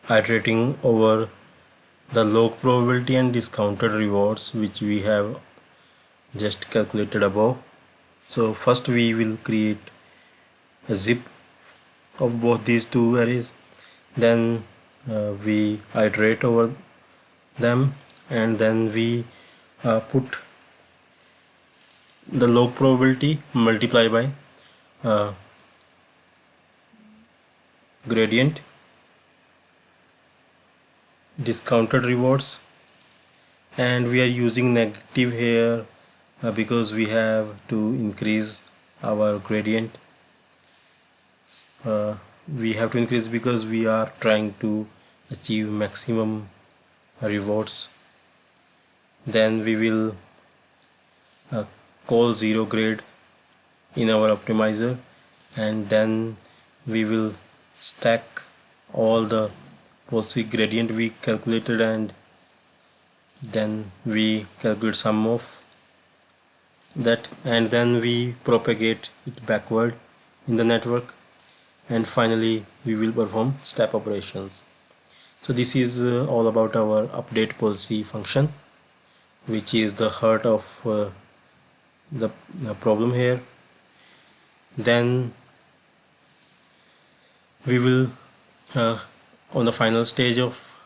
iterating over the log probability and discounted rewards which we have just calculated above. So first we will create a zip of both these two arrays, then we iterate over them, and then we put the log probability multiply by gradient discounted rewards, and we are using negative here because we have to increase our gradient. We have to increase because we are trying to achieve maximum rewards. Then we will call zero grade in our optimizer, and then we will stack all the policy gradient we calculated, and then we calculate sum of that, and then we propagate it backward in the network, and finally we will perform step operations. So this is all about our update policy function, which is the heart of the problem here. Then we will on the final stage of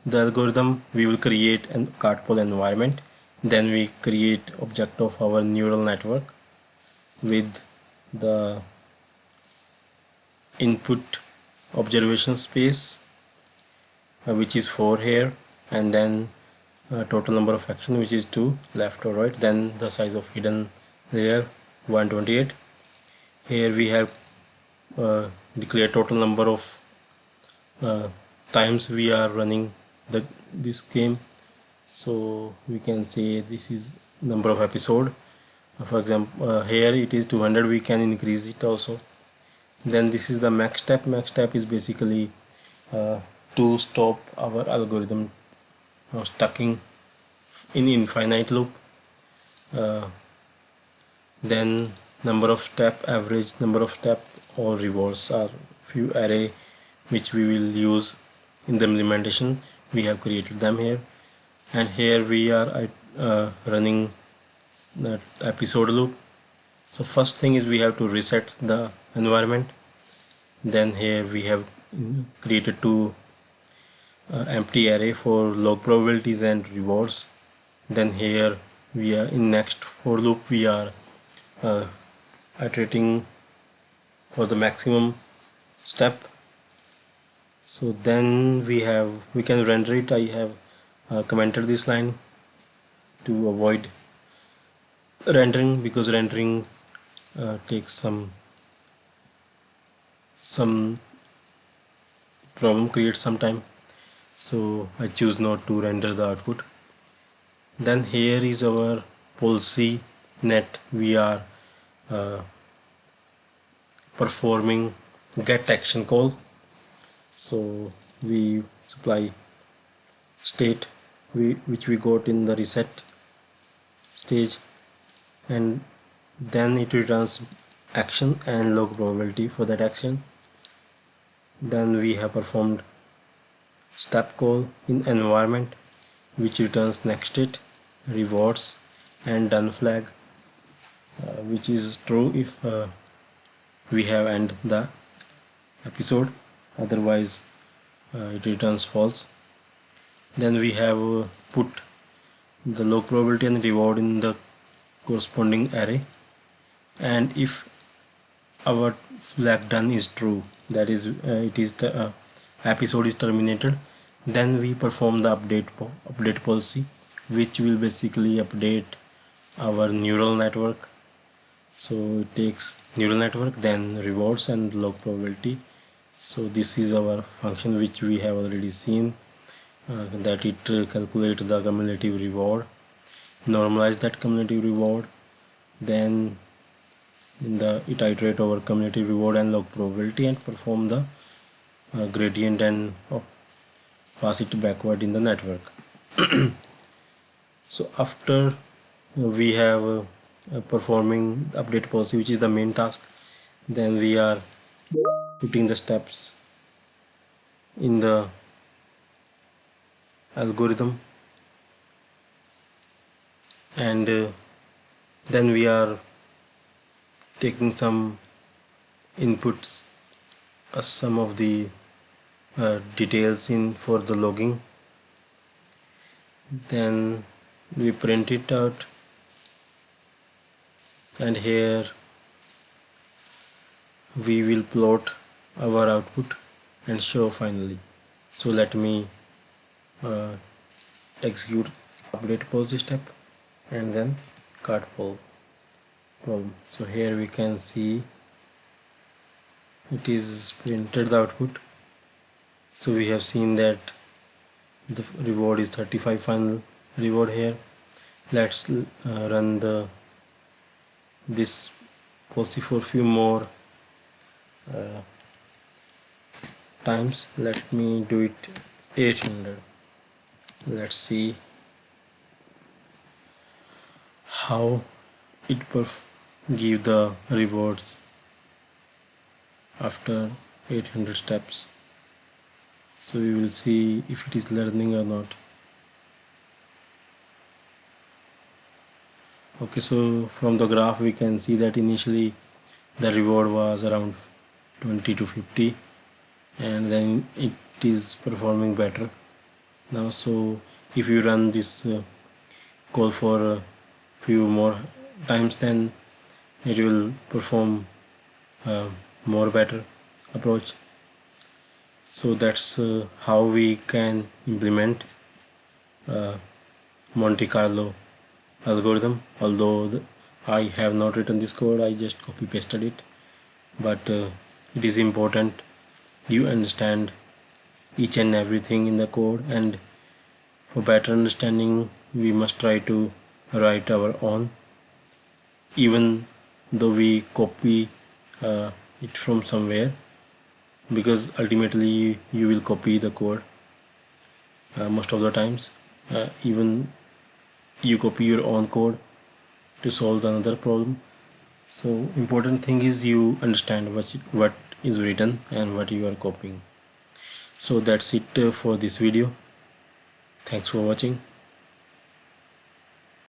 the algorithm, we will create a cartpole environment. Then we create object of our neural network with the input observation space which is 4 here, and then total number of action which is 2 left or right, then the size of hidden layer 128. Here we have declared total number of times we are running this game, so we can say this is number of episode. For example, here it is 200, we can increase it also. Then this is the max step is basically to stop our algorithm stucking in infinite loop. Then number of step, average number of step, or rewards are few array which we will use in the implementation. We have created them here, and here we are running the episode loop. So first thing is we have to reset the environment. Then here we have created two empty array for log probabilities and rewards. Then here we are in next for loop, we are iterating for the maximum step. So then we can render it. I have commented this line to avoid rendering, because rendering takes some problem, creates some time, so I choose not to render the output. Then here is our policy net. We are performing get action call, so we supply state which we got in the reset stage, and then it returns action and log probability for that action. Then we have performed step call in environment, which returns next state, rewards, and done flag, which is true if we have end the episode, otherwise it returns false. Then we have put the log probability and reward in the corresponding array, and if our flag done is true, that is it is the episode is terminated, then we perform the update policy, which will basically update our neural network. So it takes neural network, then rewards and log probability. So this is our function which we have already seen, that it calculates the cumulative reward, normalize that cumulative reward, then it iterate over cumulative reward and log probability, and perform the gradient and pass it backward in the network. So after we have performing update policy, which is the main task, then we are putting the steps in the algorithm, and then we are taking some inputs, some of the details in for the logging. Then we print it out, and here we will plot our output and show finally. So let me uh, execute update pause step and then cart poll problem. So here we can see it is printed the output. So we have seen that the reward is 35 final reward here. Let's run this post for few more uh, times. Let me do it 800. Let's see how it give the rewards after 800 steps. So we will see if it is learning or not. Okay, so from the graph we can see that initially the reward was around 20 to 50, and then it is performing better now. So if you run this call for a few more times, then it will perform more better approach. So that's how we can implement Monte Carlo algorithm. Although I have not written this code, I just copy pasted it, but it is important you understand each and everything in the code, and for better understanding we must try to write our own, even though we copy it from somewhere, because ultimately you will copy the code most of the times. Even you copy your own code to solve another problem. So important thing is you understand what is written and what you are copying. So that's it for this video. Thanks for watching.